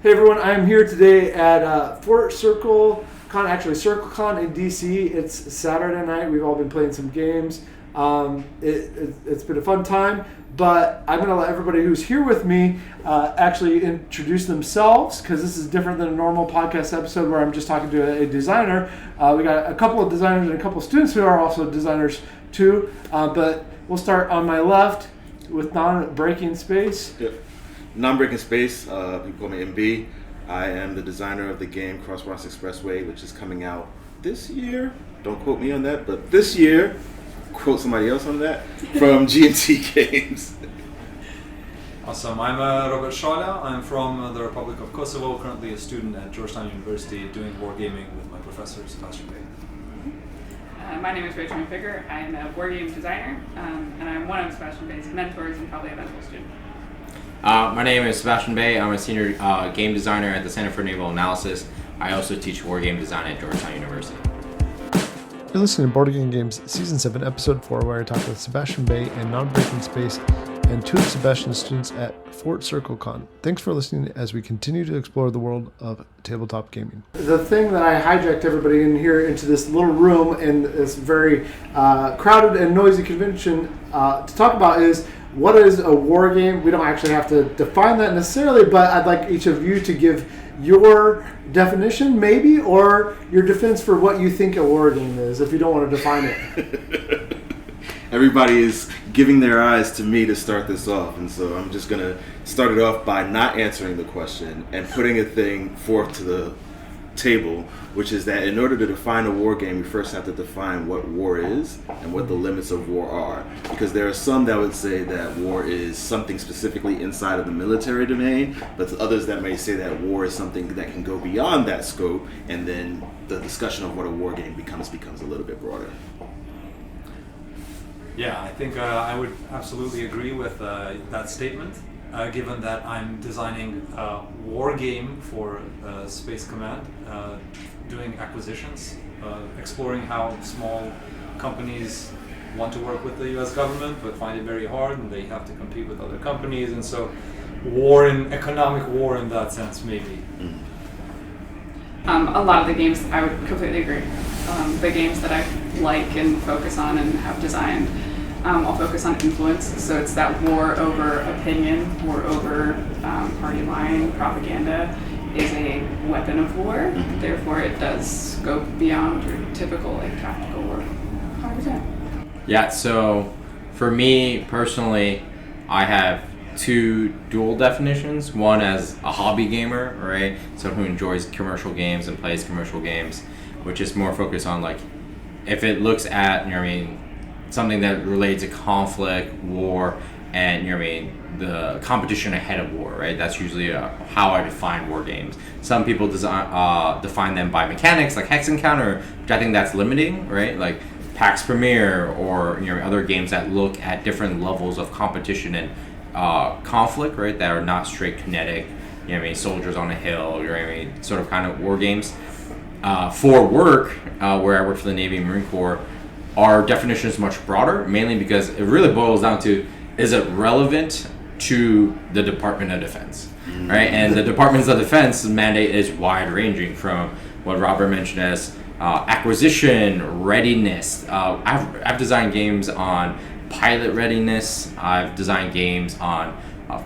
Hey everyone, I'm here today at Fort Circle Con, actually CircleCon in DC. It's Saturday night. We've all been playing some games. It's been a fun time, but I'm going to let everybody who's here with me actually introduce themselves, because this is different than a normal podcast episode where I'm just talking to a designer. We got a couple of designers and a couple of students who are also designers too, but we'll start on my left with Non-Breaking Space. Yep. Non-Breaking Space, people call me MB. I am the designer of the game Bronx Expressway, which is coming out this year. Don't quote me on that, but this year, quote somebody else on that, from G&T Games. Awesome. I'm Robert Schala. I'm from the Republic of Kosovo, currently a student at Georgetown University doing wargaming with my professor, Sebastian J. My name is Rachel McVicker. I'm a wargame designer, and I'm one of Sebastian J's mentors and probably a mentor student. My name is Sebastian J. I'm a senior game designer at the Center for Naval Analysis. I also teach wargame design at Georgetown University. You're listening to Board Game Games Season 7, Episode 4, where I talk with Sebastian Bay and Non-Breaking Space and two of Sebastian's students at Fort Circle Con. Thanks for listening as we continue to explore the world of tabletop gaming. The thing that I hijacked everybody in here into this little room in this very crowded and noisy convention to talk about is, what is a war game? We don't actually have to define that necessarily, but I'd like each of you to give your definition, maybe, or your defense for what you think a war game is, if you don't want to define it. Everybody is giving their eyes to me to start this off, and so I'm just going to start it off by not answering the question and putting a thing forth to the table, which is that in order to define a war game, we first have to define what war is and what the limits of war are. Because there are some that would say that war is something specifically inside of the military domain, but others that may say that war is something that can go beyond that scope, and then the discussion of what a war game becomes a little bit broader. Yeah, I think I would absolutely agree with that statement. Given that I'm designing a war game for Space Command, doing acquisitions, exploring how small companies want to work with the US government but find it very hard and they have to compete with other companies, and so economic war in that sense, maybe. A lot of the games, I would completely agree. The games that I like and focus on and have designed, I'll focus on influence, so it's that war over opinion, war over party line, propaganda is a weapon of war, therefore it does scope beyond your typical tactical war. 100%. Yeah, so for me personally, I have two dual definitions. One as a hobby gamer, right? Someone who enjoys commercial games and plays commercial games, which is more focused on, like, if it looks at, something that relates to conflict, war, and the competition ahead of war, right? That's usually how I define war games. Some people define them by mechanics, like Hex Encounter, which I think that's limiting, right? Like PAX Premier or other games that look at different levels of competition and conflict, right? That are not straight kinetic, soldiers on a hill, sort of kind of war games. For work, where I work for the Navy and Marine Corps, our definition is much broader, mainly because it really boils down to, is it relevant to the Department of Defense, right? And the Department of Defense mandate is wide-ranging, from what Robert mentioned as acquisition, readiness. I've designed games on pilot readiness. I've designed games on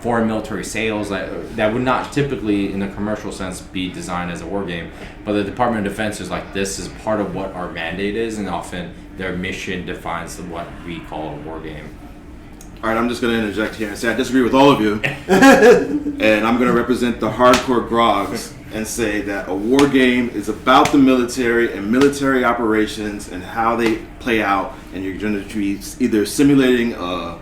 foreign military sales that would not typically, in the commercial sense, be designed as a war game. But the Department of Defense is like, this is part of what our mandate is, and often their mission defines what we call a war game. All right, I'm just going to interject here and say I disagree with all of you, and I'm going to represent the hardcore grogs and say that a war game is about the military and military operations and how they play out, and you're going to be either simulating a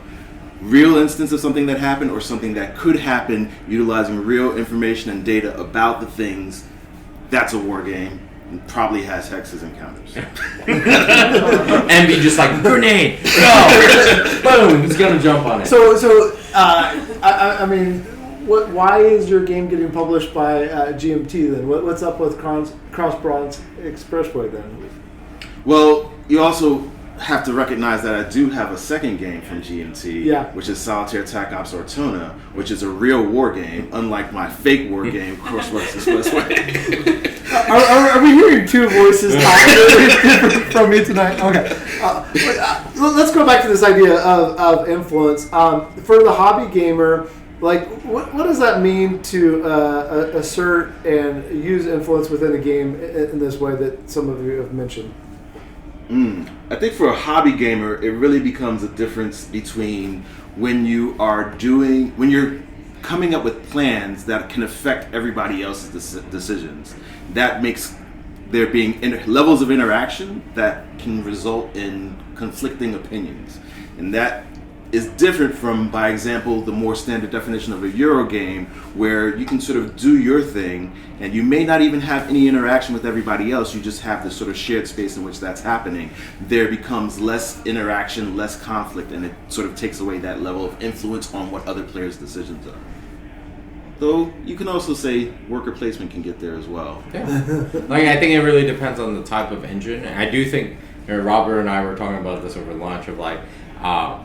real instance of something that happened or something that could happen, utilizing real information and data about the things. That's a war game. And probably has hexes and counters. And be just like, grenade, go, boom, he's gonna jump on it. Why is your game getting published by GMT then? What's up with Bronx Expressway then? Well, you also have to recognize that I do have a second game from GMT, Yeah. which is Solitaire TAC Ops Ortona, which is a real war game, unlike my fake war game, Courseworks Expressway. Are we hearing two voices from me tonight? Okay. Let's go back to this idea of influence. For the hobby gamer, like, what does that mean to assert and use influence within a game in this way that some of you have mentioned? I think for a hobby gamer, it really becomes a difference between when you're coming up with plans that can affect everybody else's decisions. That makes there being levels of interaction that can result in conflicting opinions. And that is different from, by example, the more standard definition of a Euro game, where you can sort of do your thing and you may not even have any interaction with everybody else. You just have this sort of shared space in which that's happening. There becomes less interaction, less conflict, and it sort of takes away that level of influence on what other players' decisions are. Though you can also say worker placement can get there as well. Yeah. Like, I think it really depends on the type of engine. And I do think, Robert and I were talking about this over lunch of like,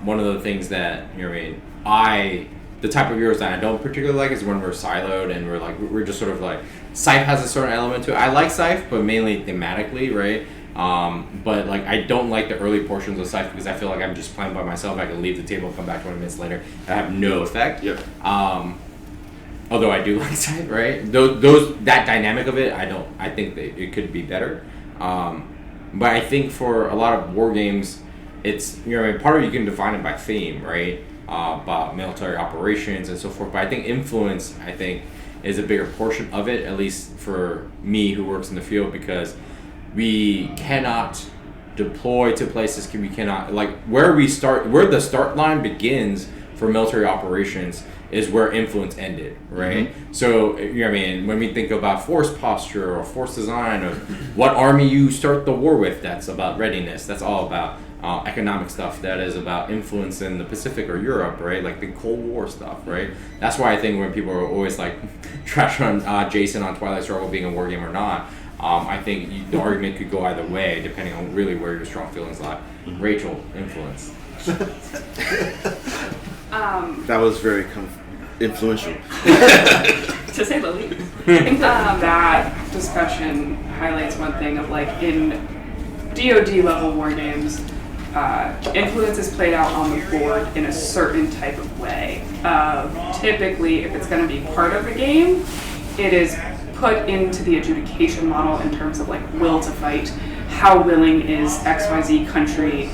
one of the things that, the type of Euros that I don't particularly like is when we're siloed and we're just sort of like, Scythe has a certain element to it. I like Scythe, but mainly thematically, right? But like, I don't like the early portions of Scythe because I feel like I'm just playing by myself. I can leave the table and come back 20 minutes later. I have no effect. Yep. Although I do like Scythe, right? That dynamic of it, I think that it could be better. But I think for a lot of war games, it's, part of it you can define it by theme, right? About military operations and so forth. But I think influence, is a bigger portion of it, at least for me who works in the field, because we cannot deploy to places, we cannot, like, where the start line begins for military operations is where influence ended, right? Mm-hmm. So, when we think about force posture or force design or what army you start the war with, that's about readiness. That's all about economic stuff. That is about influence in the Pacific or Europe, right? Like the Cold War stuff, right? That's why I think when people are always like trash on Jason on Twilight Struggle being a war game or not, I think the argument could go either way depending on really where your strong feelings lie. Mm-hmm. Rachel, influence. That was very influential. To say the least. I think that discussion highlights one thing of, like, in DoD level war games, influence is played out on the board in a certain type of way. Typically, if it's going to be part of the game, it is put into the adjudication model in terms of, like, will to fight. How willing is XYZ country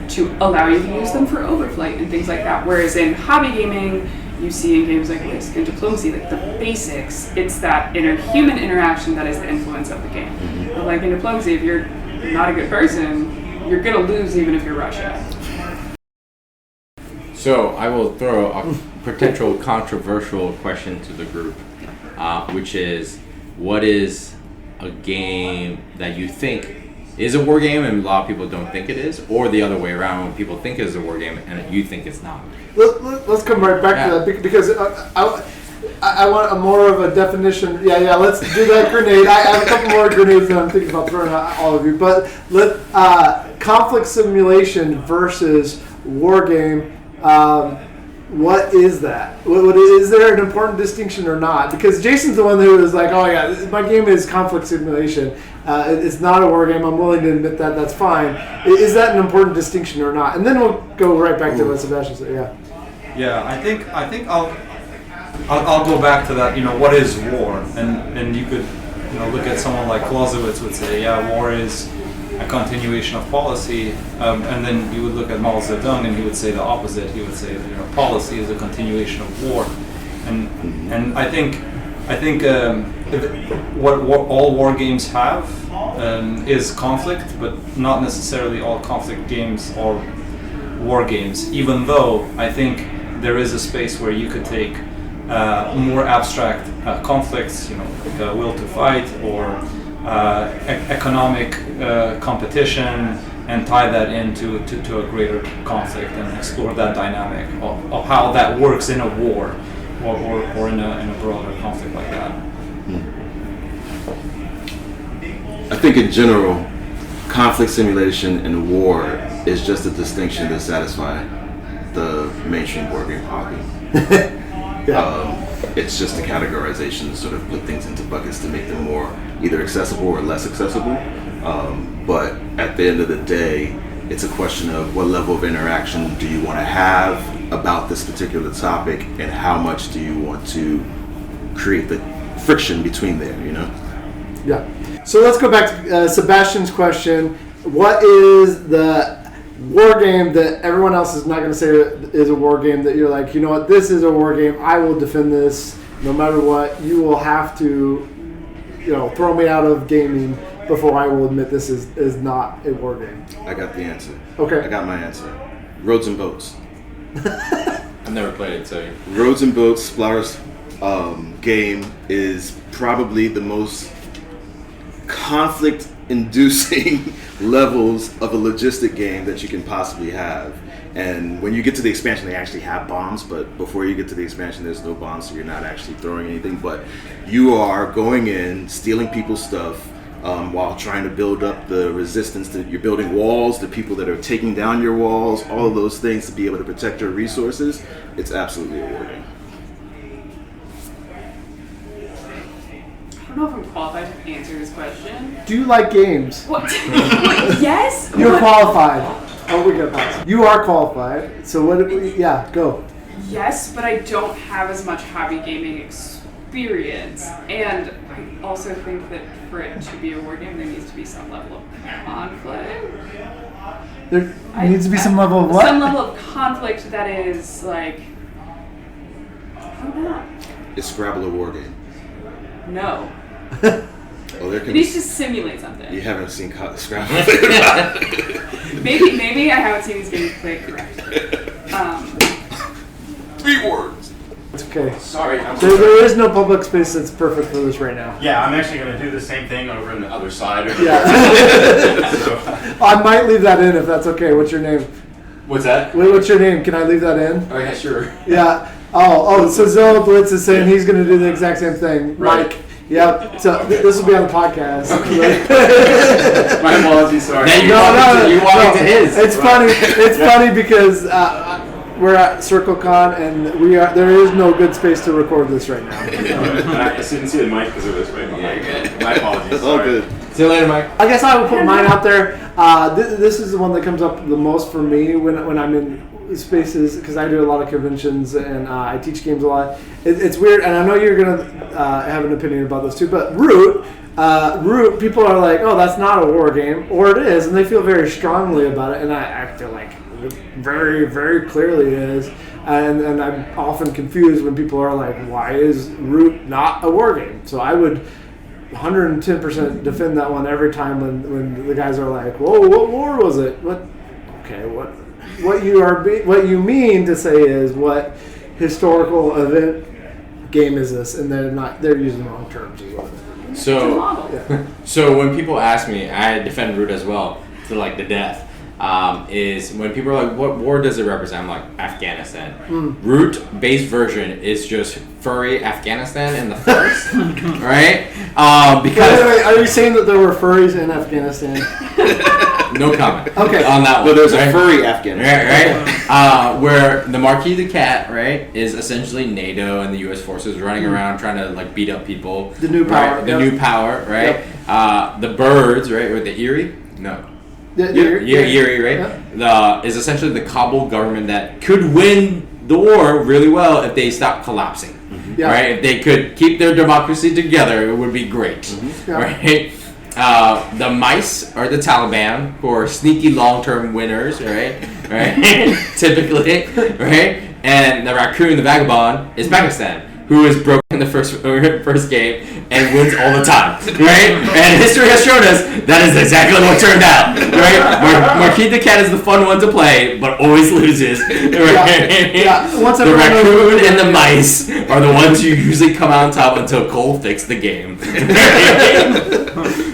to allow you to use them for overflight and things like that. Whereas in hobby gaming, you see in games like Risk and Diplomacy, like the basics, it's that human interaction that is the influence of the game. But like in Diplomacy, if you're not a good person, you're gonna lose even if you're Russia. So I will throw a potential controversial question to the group, which is, what is a game that you think is a war game and a lot of people don't think it is, or the other way around, when people think it is a war game and you think it's not? Let's come right back to that, because I want a more of a definition. Yeah, let's do that grenade. I have a couple more grenades that I'm thinking about throwing at all of you. But conflict simulation versus war game. What is that? Is there an important distinction or not? Because Jason's the one who was like, oh yeah, my game is conflict simulation. It's not a war game. I'm willing to admit that. That's fine. Is that an important distinction or not? And then we'll go right back to what Sebastian said. Yeah. Yeah, I think I'll go back to that. What is war? And you could look at someone like Clausewitz would say, yeah, war is a continuation of policy, and then you would look at Mao Zedong and he would say the opposite. He would say policy is a continuation of war, and I think what all war games have is conflict, but not necessarily all conflict games are war games. Even though I think there is a space where you could take more abstract conflicts, like a will to fight or economic competition, and tie that into a greater conflict and explore that dynamic of how that works in a war or in a broader conflict like that. I think in general, conflict simulation and war is just a distinction to satisfy the mainstream board game hobby. It's just a categorization to sort of put things into buckets to make them more either accessible or less accessible. But at the end of the day, it's a question of what level of interaction do you want to have about this particular topic, and how much do you want to create the friction between there, you know? Yeah. So let's go back to Sebastian's question. What is the war game that everyone else is not going to say is a war game that you're like, you know what, this is a war game, I will defend this no matter what, you will have to, throw me out of gaming before I will admit this is not a war game? I got the answer. Okay. I got my answer. Roads and Boats. I've never played it, so... Roads and Boats, Splatter's game is probably the most conflict-inducing levels of a logistic game that you can possibly have. And when you get to the expansion, they actually have bombs, but before you get to the expansion, there's no bombs, so you're not actually throwing anything. But you are going in, stealing people's stuff, while trying to build up the resistance. You're building walls, the people that are taking down your walls, all of those things to be able to protect your resources. It's absolutely a war game. I don't know if I'm qualified to answer this question. Do you like games? What? Yes? You're What? qualified. Oh, we got that. You are qualified. So what? Yeah, go. Yes, but I don't have as much hobby gaming experience. And I also think that for it to be a war game, there needs to be some level of conflict. There needs to be some level of what? Some level of conflict that is like, I don't know. Is Scrabble a war game? No. Oh, there It can needs be. to simulate something. You haven't seen Scrabble. Maybe I haven't seen these games played correctly. 3 words. It's okay. Sorry, There is no public space that's perfect for this right now. Yeah, I'm actually going to do the same thing over on the other side. Yeah. So, I might leave that in if that's okay. What's your name? what's that? Wait, what's your name? Can I leave that in? Oh, yeah, sure. Yeah. Oh, so Zilla Blitz is saying he's going to do the exact same thing. Right. Mike. Yep. So this will be on the podcast. My apologies, sorry. Now you walk into his. It's funny. It's funny because we're at CircleCon and there is no good space to record this right now. I didn't see the mic because it was right behind. My apologies. It's all sorry. good. See you later, Mike. I guess I will put mine out there. This is the one that comes up the most for me when I'm in spaces, because I do a lot of conventions and I teach games a lot. It's weird, and I know you're going to have an opinion about this too, but Root, people are like, oh, that's not a war game, or it is, and they feel very strongly about it, and I feel like very, very clearly it is. And I'm often confused when people are like, why is Root not a war game? So I would 110% defend that one every time when the guys are like, whoa, what war was it? What you mean to say is, what historical event game is this? And they're using the wrong terms as well. So when people ask me, I defend Root as well to like the death. Is when people are like, what war does it represent? I'm like, Afghanistan. Root base version is just furry Afghanistan in the forest, right? Because Wait, are you saying that there were furries in Afghanistan? no comment. Okay. On that one. Well, there's right? a furry Afghanistan. Right. Where the Marquis the Cat, right, is essentially NATO and the U.S. forces running around trying to like beat up people. The new power. Right? The new power, right? The birds, right, or the Erie? No. Erie, right? Is essentially the Kabul government that could win the war really well if they stopped collapsing. Yeah. Right? If they could keep their democracy together, it would be great. Yeah. Right? The mice are the Taliban, who are sneaky long-term winners, right? Typically, right? And the raccoon, the vagabond, is Pakistan, who is broken the first game and wins all the time, right? And history has shown us that is exactly what turned out, right? Marquis the Cat is the fun one to play, but always loses, right? Yeah. Once The raccoon and the mice are the ones who usually come out on top until Cole fixed the game,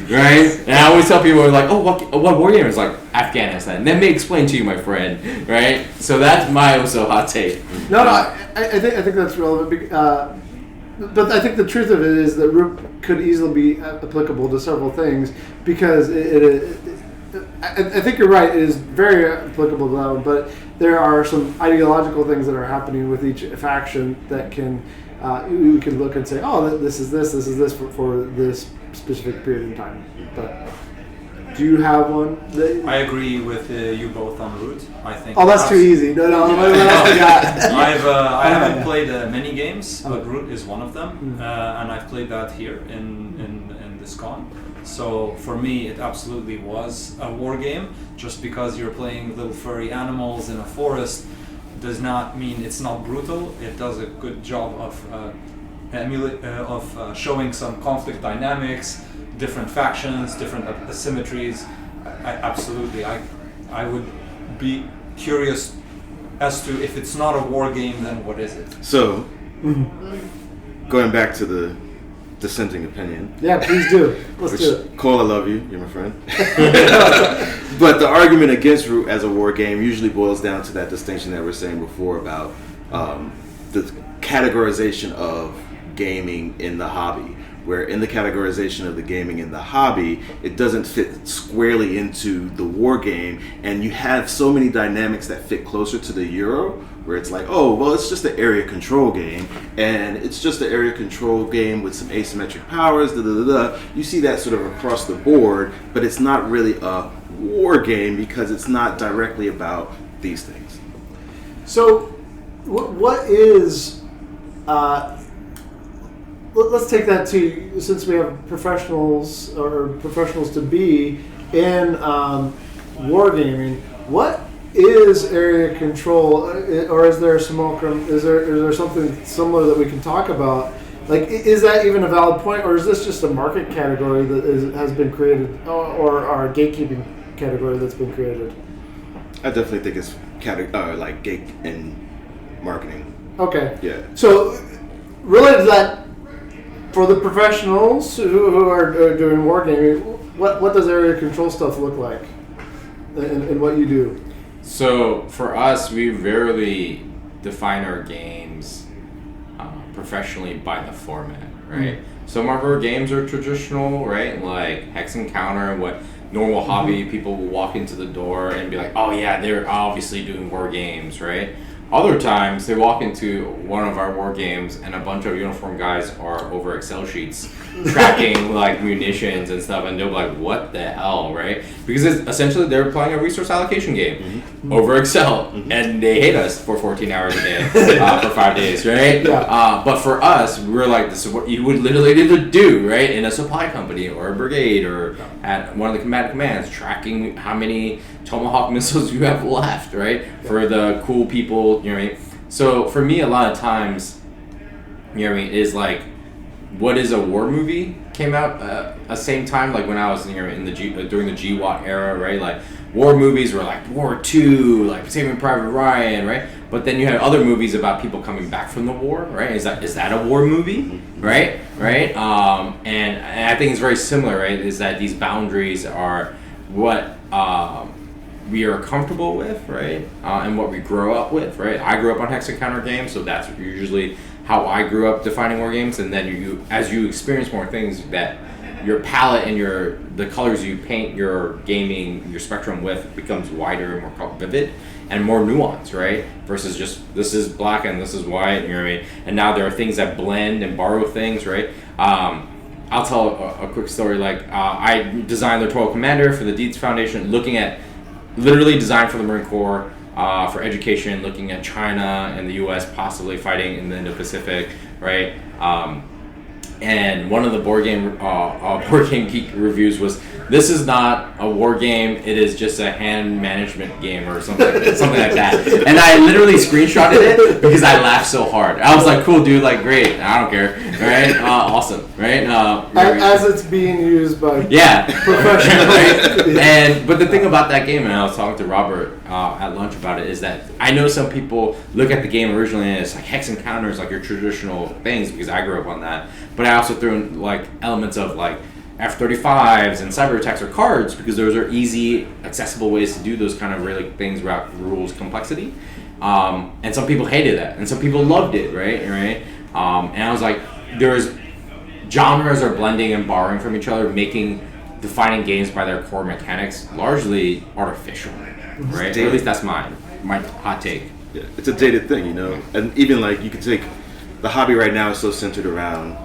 right? And I always tell people, like, oh, what war game is like Afghanistan? Let me explain to you, my friend, right? So that's my also hot take. No, I think that's relevant. But I think the truth of it is that Root could easily be applicable to several things because I think you're right. It is very applicable to that one, but there are some ideological things that are happening with each faction that can we can look and say, oh, this is this for this specific period in time. But do you have one? I agree with you both on Root. I think. Oh, that's too easy. No. What else we got? I haven't played many games, but Root is one of them, and I've played that here in this con. So for me, it absolutely was a war game. Just because you're playing little furry animals in a forest does not mean it's not brutal. It does a good job of showing some conflict dynamics, different factions, different asymmetries. I would be curious as to if it's not a war game, then what is it? So, going back to the dissenting opinion. Yeah, please do. Let's do it. Cole, I love you. You're my friend. But the argument against Root as a war game usually boils down to that distinction that we were saying before about the categorization of gaming in the hobby. Where in the categorization of the gaming in the hobby, it doesn't fit squarely into the war game, and you have so many dynamics that fit closer to the Euro, where it's like, oh, well, it's just an area control game, and it's just an area control game with some asymmetric powers, You see that sort of across the board, but it's not really a war game because it's not directly about these things. So, what is... let's take that to, since we have professionals to be in wargaming. What is area control, or is there a simulacrum? Is there something similar that we can talk about? Like, is that even a valid point, or is this just a market category that has been created, or a gatekeeping category that's been created? I definitely think it's like gate and marketing. Okay. Yeah. So, related to that. For the professionals who are doing wargaming, what does area control stuff look like in what you do? So for us, we rarely define our games professionally by the format, right? Some of our games are traditional, right? Like Hex Encounter, what normal hobby people will walk into the door and be like, oh yeah, they're obviously doing war games, right? Other times, they walk into one of our war games and a bunch of uniformed guys are over Excel sheets tracking like munitions and stuff, and they'll be like, what the hell, right? Because essentially they're playing a resource allocation game over Excel, and they hate us for 14 hours a day for 5 days, right? Yeah. But for us, we're like, this is what you would literally need to do, right? In a supply company or a brigade or at one of the combatant commands, tracking how many Tomahawk missiles you have left, right? For the cool people, you know what I mean? So for me, a lot of times, you know what I mean, is like, what is a war movie came out at same time, like when I was in the during the GWAT era, right? Like war movies were like War II, like Saving Private Ryan, right? But then you had other movies about people coming back from the war, right? Is that a war movie, right? Right? And I think it's very similar, right? Is that these boundaries are what we are comfortable with, right? And what we grow up with, right? I grew up on Hex Encounter games, so that's usually how I grew up defining war games. And then you, as you experience more things, that your palette and the colors you paint your gaming, your spectrum with becomes wider and more vivid and more nuanced, right? Versus just this is black and this is white, you know what I mean? And now there are things that blend and borrow things, right? I'll tell a quick story. Like I designed the Littoral Commander for the Dietz Foundation, looking at literally designed for the Marine Corps for education, looking at China and the U.S. possibly fighting in the Indo-Pacific, right? And one of the board game geek reviews was, this is not a war game, it is just a hand management game or something like that. And I literally screenshotted it because I laughed so hard. I was like, cool dude, like great, I don't care, right? Awesome, right? As it's being used by professionals. Right? But the thing about that game, and I was talking to Robert at lunch about it, is that I know some people look at the game originally and it's like Hex Encounters, like your traditional things, because I grew up on that. But I also threw in like elements of like F-35s and cyber attacks or cards, because those are easy, accessible ways to do those kind of really things without rules complexity. And some people hated that, and some people loved it, right? And I was like, genres are blending and borrowing from each other, making defining games by their core mechanics largely artificial, right? Or at least that's my hot take. Yeah, it's a dated thing, you know. And even like you could take the hobby right now is so centered around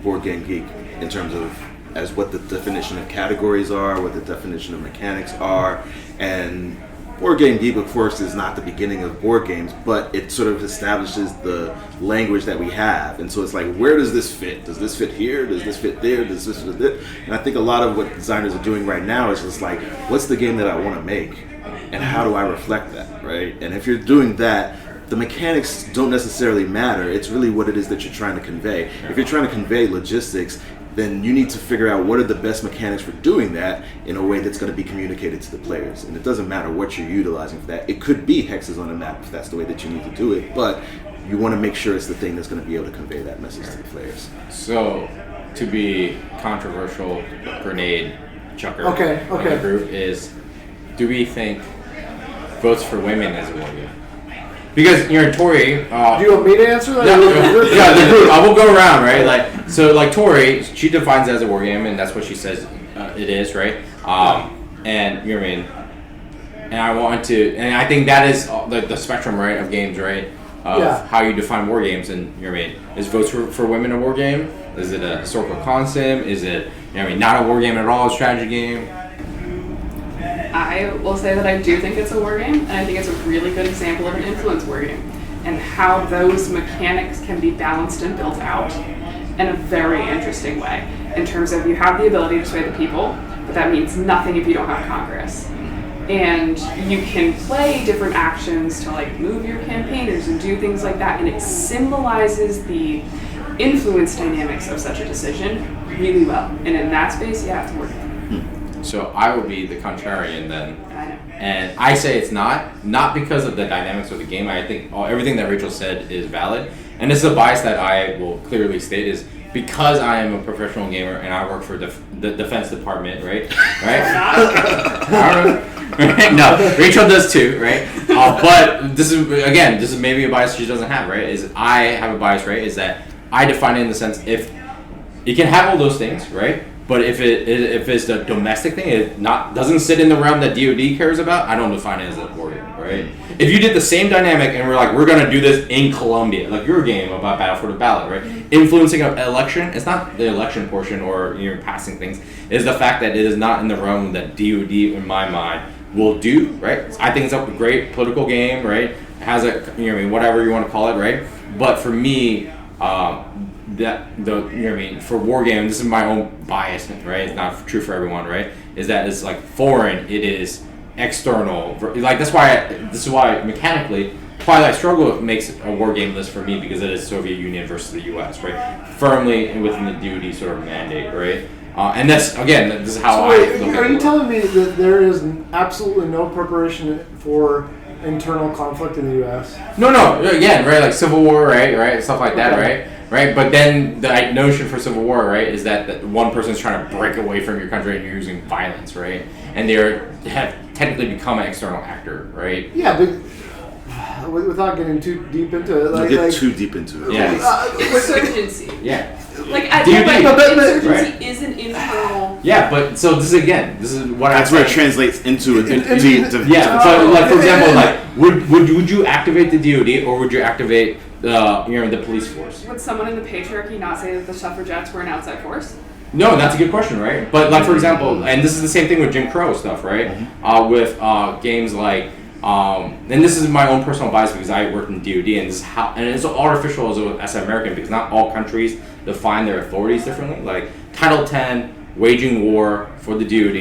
Board Game Geek in terms of as what the definition of categories are, what the definition of mechanics are, and Board Game Geek, of course, is not the beginning of board games, but it sort of establishes the language that we have. And so it's like, where does this fit? Does this fit here? Does this fit there? Does this fit there? And I think a lot of what designers are doing right now is just like, what's the game that I want to make? And how do I reflect that, right? And if you're doing that, the mechanics don't necessarily matter. It's really what it is that you're trying to convey. If you're trying to convey logistics, then you need to figure out what are the best mechanics for doing that in a way that's going to be communicated to the players. And it doesn't matter what you're utilizing for that. It could be hexes on a map if that's the way that you need to do it, but you want to make sure it's the thing that's going to be able to convey that message to the players. So, to be controversial grenade chucker Okay. of the group is, do we think votes for women is a war game? Because you're in Tori. Do you want me to answer that? Yeah, the group. I will go around, right? Like Tori, she defines it as a war game, and that's what she says it is, right? And you know what I mean. And I want to, and I think that is the spectrum, right, of games, right? Of how you define war games, and you know what I mean. Is votes for women a war game? Is it a historical concept? Is it, you know what I mean, not a war game at all, a strategy game? I will say that I do think it's a war game, and I think it's a really good example of an influence war game, and how those mechanics can be balanced and built out in a very interesting way. In terms of you have the ability to sway the people, but that means nothing if you don't have Congress. And you can play different actions to like move your campaigners and do things like that, and it symbolizes the influence dynamics of such a decision really well. And in that space, you have to work. So I will be the contrarian then. I know. And I say it's not because of the dynamics of the game. I think everything that Rachel said is valid. And this is a bias that I will clearly state is because I am a professional gamer and I work for the Defense Department, right? No, Rachel does too, right? But this is maybe a bias she doesn't have, right? Is I have a bias, right? Is that I define it in the sense if you can have all those things, right? But if it's the domestic thing, it doesn't sit in the realm that DoD cares about, I don't define it as a war game, right? If you did the same dynamic and we're gonna do this in Colombia, like your game about Battle for the Ballot, right? Influencing an election, it's not the election portion or passing things. It is the fact that it is not in the realm that DoD, in my mind, will do, right? I think it's a great political game, right? It has whatever you want to call it, right? But for me, for war games, this is my own bias, right? It's not true for everyone, right? Is that it's like foreign, it is external. Like this is why mechanically, Twilight Struggle makes a war game list for me because it is Soviet Union versus the U.S., right? Firmly within the DoD sort of mandate, right? And this is how I look at it. Are you telling me that there is absolutely no preparation for internal conflict in the U.S.? No. Again, right? Like Civil War, right? Stuff like that, right? But then the notion for Civil War, right, is that one person's trying to break away from your country and you're using violence, right? And they have technically become an external actor, right? Yeah, but without getting too deep into it, Get too deep into it. Yeah. Insurgency. Yeah. Like I feel like insurgency right. is an internal. Yeah, but so this is what that's where it translates into a yeah. So like for example, like would you activate the DoD or would you activate the police force? Would someone in the patriarchy not say that the suffragettes were an outside force? No, that's a good question, right? But like for example, and this is the same thing with Jim Crow stuff, right? Mm-hmm. With games like. And this is my own personal bias because I work in DoD, and this is and it's artificial as an American because not all countries define their authorities differently. Like Title 10, waging war for the DoD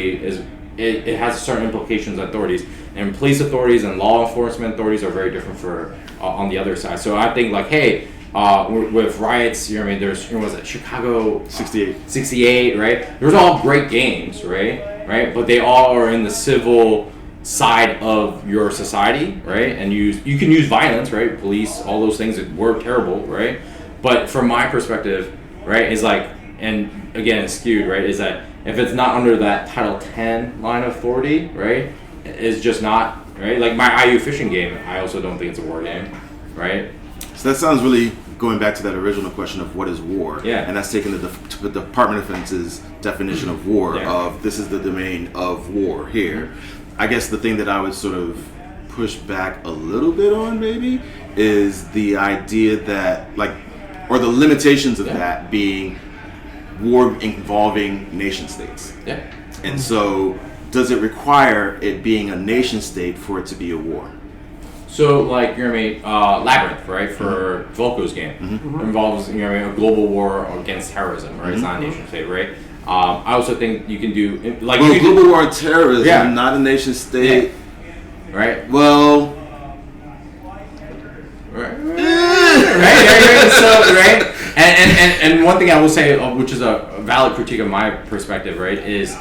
it has certain implications on authorities, and police authorities and law enforcement authorities are very different for on the other side. So I think like, hey, with riots, there's was it Chicago 68, right? There's all great games, right? But they all are in the civil side of your society, right? And you can use violence, right? Police, all those things that were terrible, right? But from my perspective, right, is like, and again, it's skewed, right? Is that if it's not under that Title 10 line of authority, right, it's just not, right? Like my IU fishing game, I also don't think it's a war game, right? So that sounds really going back to that original question of what is war, and that's taking the Department of Defense's definition of war, of this is the domain of war here. I guess the thing that I would sort of push back a little bit on maybe is the idea that, like, or the limitations of that being war involving nation states. And so does it require it being a nation state for it to be a war? So, like, you know what I mean, Labyrinth, right, for Volko's game, involves, you know what I mean, a global war against terrorism, right? It's not a nation state, right? I also think you can do, like... Well, global war on terrorism, not a nation state. Right? Well... Right? So, right? And one thing I will say, which is a valid critique of my perspective, right, is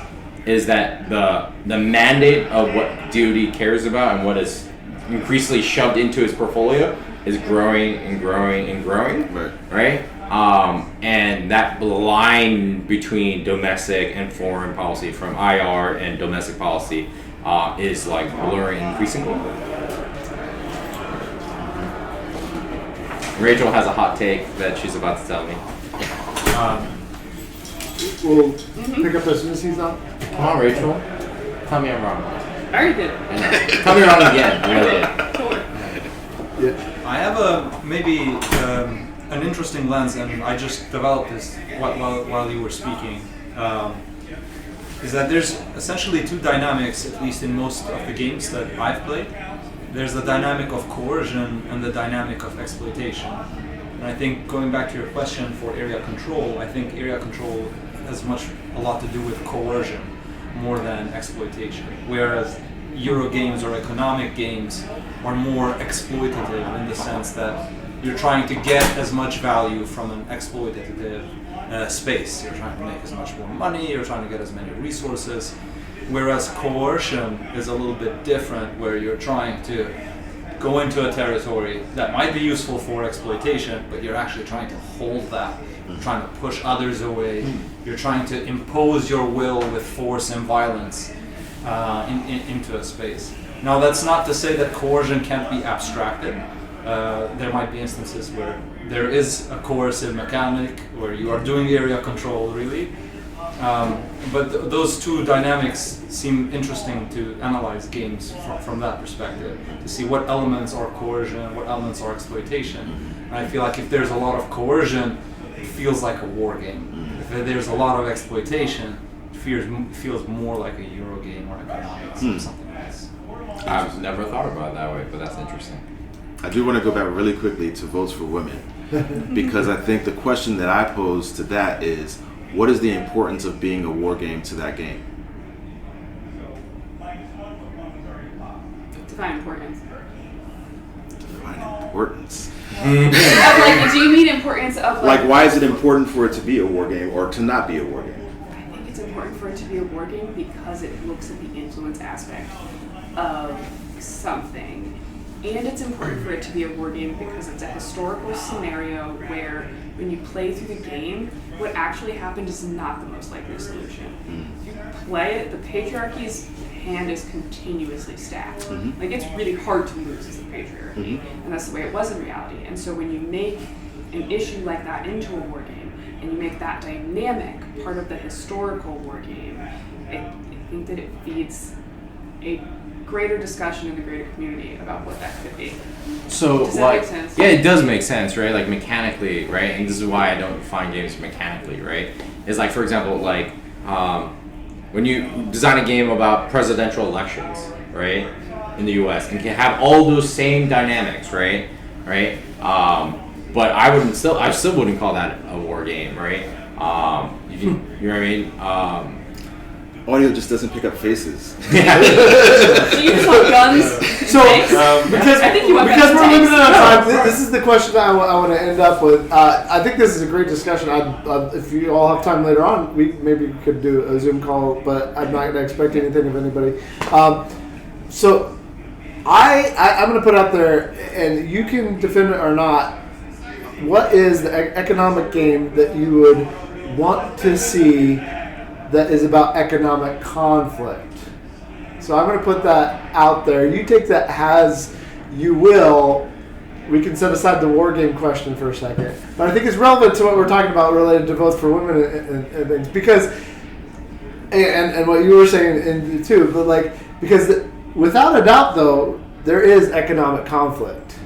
that the mandate of what DoD cares about and what is increasingly shoved into his portfolio is growing and growing and growing, right? And that line between domestic and foreign policy, from IR and domestic policy, is like blurring increasingly. Rachel has a hot take that she's about to tell me. We'll pick up as soon as he's on. Come on, Rachel. Tell me I'm wrong. I already did. Tell me wrong again. I have maybe an interesting lens, and I just developed this while you were speaking. Is that there's essentially two dynamics, at least in most of the games that I've played. There's the dynamic of coercion and the dynamic of exploitation. And I think, going back to your question for area control, I think area control has a lot to do with coercion more than exploitation. Whereas Euro games or economic games are more exploitative in the sense that you're trying to get as much value from an exploitative space. You're trying to make as much more money, you're trying to get as many resources. Whereas coercion is a little bit different, where you're trying to go into a territory that might be useful for exploitation, but you're actually trying to hold that. You're trying to push others away. You're trying to impose your will with force and violence into a space. Now, that's not to say that coercion can't be abstracted. There might be instances where there is a coercive mechanic, where you are doing area control, really. But those two dynamics seem interesting to analyze games from that perspective, to see what elements are coercion, what elements are exploitation. And I feel like if there's a lot of coercion, it feels like a war game. If there's a lot of exploitation, it feels more like a Euro game or economics or something else. I've never thought about it that way, but that's interesting. I do want to go back really quickly to votes for women, because I think the question that I pose to that is, what is the importance of being a war game to that game? Define importance. Define importance. Like, do you mean importance of like, why is it important for it to be a war game or to not be a war game? I think it's important for it to be a war game because it looks at the influence aspect of something. And it's important for it to be a war game because it's a historical scenario where when you play through the game, what actually happened is not the most likely solution. If you play it, the patriarchy's hand is continuously stacked. Like, it's really hard to lose as a patriarchy, and that's the way it was in reality. And so when you make an issue like that into a war game, and you make that dynamic part of the historical war game, I think that it feeds a greater discussion in the greater community about what that could be. So, does that make sense? Yeah, it does make sense, right? Like, mechanically, right? And this is why I don't define games mechanically, right? Is like, for example, like when you design a game about presidential elections, right, in the U.S., and can have all those same dynamics, right? But I still wouldn't call that a war game, right? You know what I mean? Audio just doesn't pick up faces. Do you just want guns? So, because we're limited on time, this is the question I want to end up with. I think this is a great discussion. If you all have time later on, we maybe could do a Zoom call, but I'm not going to expect anything of anybody. So, I'm going to put out there, and you can defend it or not, what is the economic game that you would want to see that is about economic conflict? So I'm going to put that out there. You take that as you will, we can set aside the war game question for a second. But I think it's relevant to what we're talking about related to votes for women and things. Because, and what you were saying too, but like, because without a doubt though, there is economic conflict.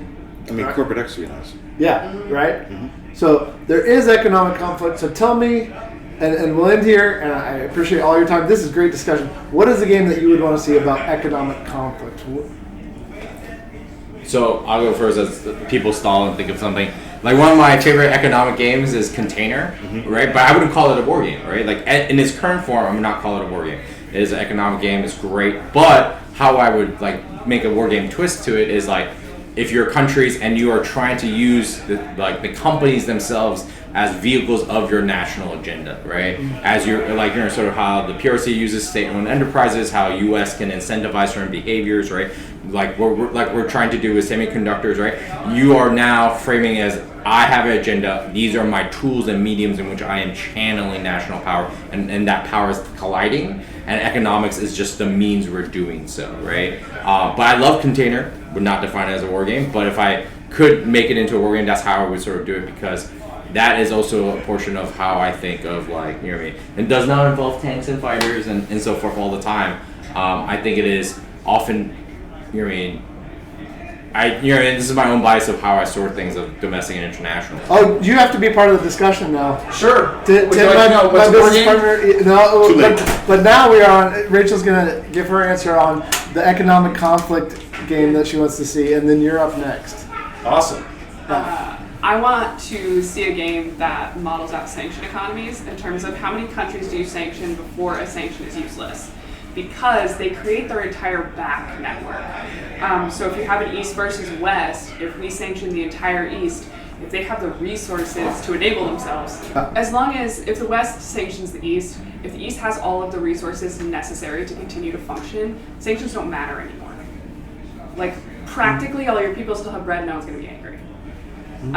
I mean, right? corporate espionage. Yeah, right? Mm-hmm. So there is economic conflict. So tell me, and we'll end here, and I appreciate all your time. This is great discussion. What is a game that you would want to see about economic conflict? So I'll go first as people stall and think of something. Like one of my favorite economic games is Container, right? But I wouldn't call it a war game, right? Like in its current form, I would not call it a war game. It is an economic game. It's great. But how I would like make a war game twist to it is like if you're countries and you are trying to use the companies themselves as vehicles of your national agenda, right? As you're like, you know, sort of how the PRC uses state-owned enterprises, how U.S. can incentivize certain behaviors, right? Like we're trying to do with semiconductors, right? You are now framing as I have an agenda. These are my tools and mediums in which I am channeling national power, and that power is colliding. And economics is just the means we're doing so, right? But I love Container. Would not define it as a war game, but if I could make it into a war game, that's how I would sort of do it, because that is also a portion of how I think of, like, you know what I mean? It does not involve tanks and fighters and so forth all the time. I think it is often, you know what I mean? And this is my own bias of how I sort things of domestic and international. Oh, you have to be part of the discussion now. Sure. Tim, Would you like to know what's a board game? Partner, no, but now we are on. Rachel's gonna give her answer on the economic conflict game that she wants to see, and then you're up next. Awesome. I want to see a game that models out sanction economies in terms of how many countries do you sanction before a sanction is useless, because they create their entire back network. So if you have an East versus West, if we sanction the entire East, if they have the resources to enable themselves, as long as if the West sanctions the East, if the East has all of the resources necessary to continue to function, sanctions don't matter anymore. Like practically all your people still have bread, no one's going to be angry. And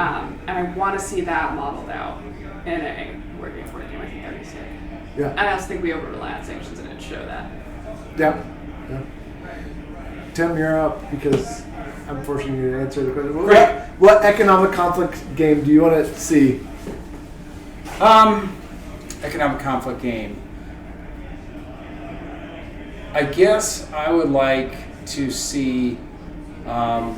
I want to see that modeled out in a word game for a game. I think that would be sick. Yeah. And I also think we over rely on sanctions and it show that. Yeah. Tim, you're up because I'm forcing you to answer the question. What economic conflict game do you want to see? Economic conflict game. I guess I would like to see, for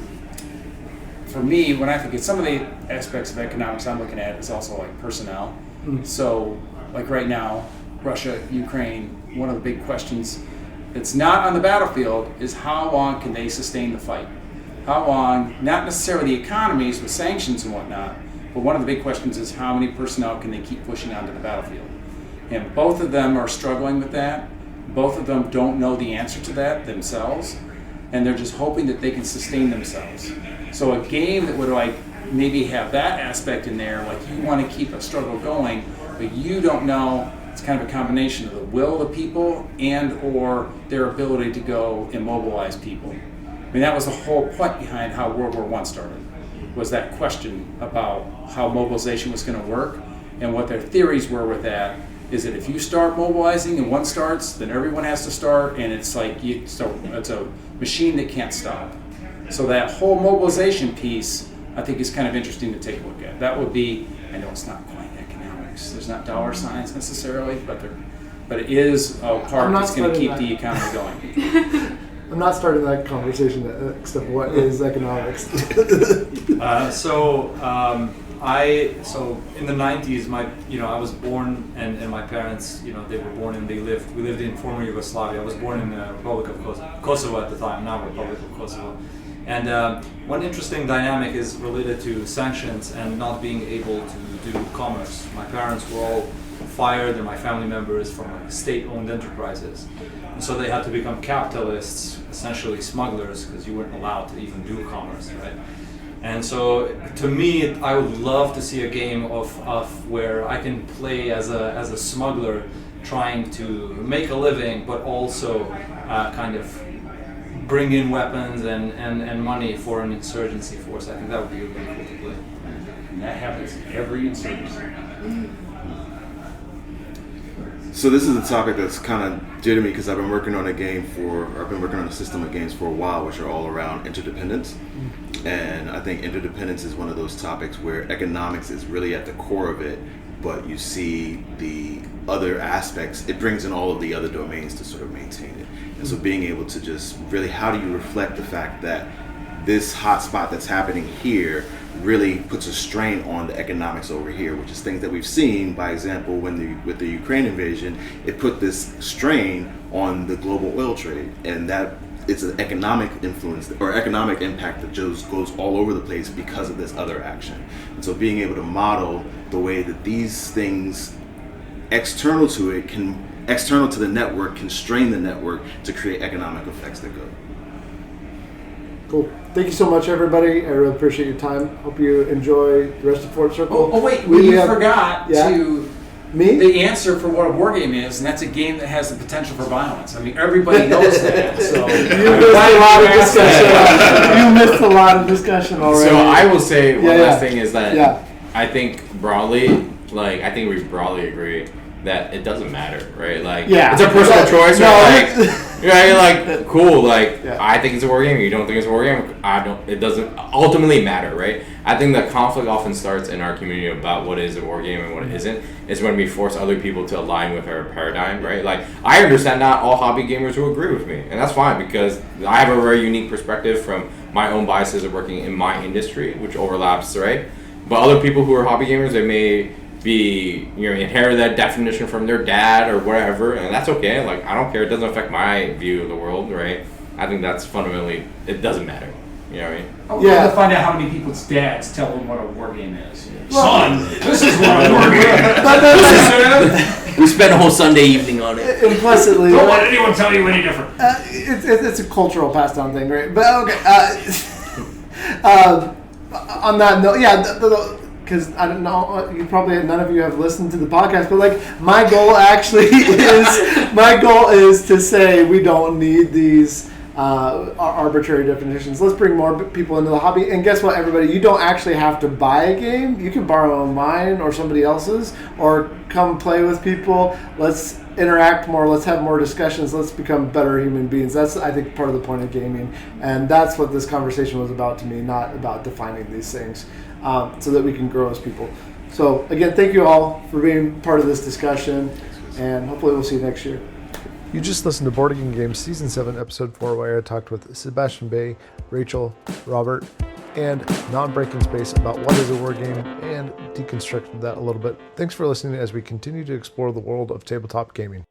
me, when I think of some of the aspects of economics I'm looking at is also like personnel. So, like right now, Russia, Ukraine, one of the big questions that's not on the battlefield is how long can they sustain the fight? How long, not necessarily the economies with sanctions and whatnot, but one of the big questions is how many personnel can they keep pushing onto the battlefield? And both of them are struggling with that. Both of them don't know the answer to that themselves, and they're just hoping that they can sustain themselves. So a game that would like maybe have that aspect in there, like you want to keep a struggle going, but you don't know. It's kind of a combination of the will of the people and or their ability to go immobilize people. I mean, that was the whole point behind how World War I started, was that question about how mobilization was going to work, and what their theories were with that is that if you start mobilizing and one starts, then everyone has to start, and it's like it's a machine that can't stop. So that whole mobilization piece, I think, is kind of interesting to take a look at. That would be, I know it's not quite economics, there's not dollar signs necessarily, but it is a part that's going to keep the economy going. I'm not starting that conversation except what is economics. So in the 90s, I was born, and my parents, they were born and we lived in former Yugoslavia. I was born in the Republic of Kosovo at the time, now Republic of Kosovo. And one interesting dynamic is related to sanctions and not being able to do commerce. My parents were all fired, and my family members from state-owned enterprises. And so they had to become capitalists, essentially smugglers, because you weren't allowed to even do commerce, right? And so, to me, I would love to see a game of where I can play as a smuggler, trying to make a living, but also kind of bring in weapons and money for an insurgency force. I think that would be really cool to play. And that happens every insurgency. So this is a topic that's kind of dear to me because I've been working on a system of games for a while, which are all around interdependence. And I think interdependence is one of those topics where economics is really at the core of it, but you see the other aspects, it brings in all of the other domains to sort of maintain it. And so being able to just really, how do you reflect the fact that this hotspot that's happening here really puts a strain on the economics over here, which is things that we've seen, by example, with the Ukraine invasion, it put this strain on the global oil trade, and that it's an economic influence or economic impact that just goes all over the place because of this other action. And so being able to model the way that these things external to the network can strain the network to create economic effects that go. Cool. Thank you so much, everybody. I really appreciate your time. Hope you enjoy the rest of Fort Circle. Oh wait, we you forgot to me the answer for what a war game is, and that's a game that has the potential for violence. I mean, everybody knows that. So you missed a lot of discussion already. So I will say one last thing is that Yeah. I think broadly, I think we broadly agree that it doesn't matter, right? Like, Yeah. it's a personal choice, No. right? Like, cool. Like, Yeah. I think it's a war game. You don't think it's a war game. It doesn't ultimately matter, right? I think the conflict often starts in our community about what is a war game and what it isn't. Is when we force other people to align with our paradigm, right? Like, I understand not all hobby gamers will agree with me, and that's fine because I have a very unique perspective from my own biases of working in my industry, which overlaps, right? But other people who are hobby gamers, they may be, inherit that definition from their dad or whatever, and that's okay. Like, I don't care. It doesn't affect my view of the world, right? I think that's fundamentally, it doesn't matter. You know what I mean? I would love to find out how many people's dads tell them what a war game is. Son, this is what a war game is. We spent a whole Sunday evening on it. Implicitly. Don't let anyone tell you any different. It's a cultural passed down thing, right? But okay. On that note, because I don't know, none of you have listened to the podcast, but like my goal is to say we don't need these arbitrary definitions. Let's bring more people into the hobby. And guess what, everybody? You don't actually have to buy a game. You can borrow mine or somebody else's, or come play with people. Let's interact more. Let's have more discussions. Let's become better human beings. That's, I think, part of the point of gaming. And that's what this conversation was about to me, not about defining these things, so that we can grow as people. So, again, thank you all for being part of this discussion, and hopefully we'll see you next year. You just listened to Boarding Game Games Season 7, Episode 4, where I talked with Sebastian J, Rachel, Robert, and Non-Breaking Space about what is a war game and deconstructed that a little bit. Thanks for listening as we continue to explore the world of tabletop gaming.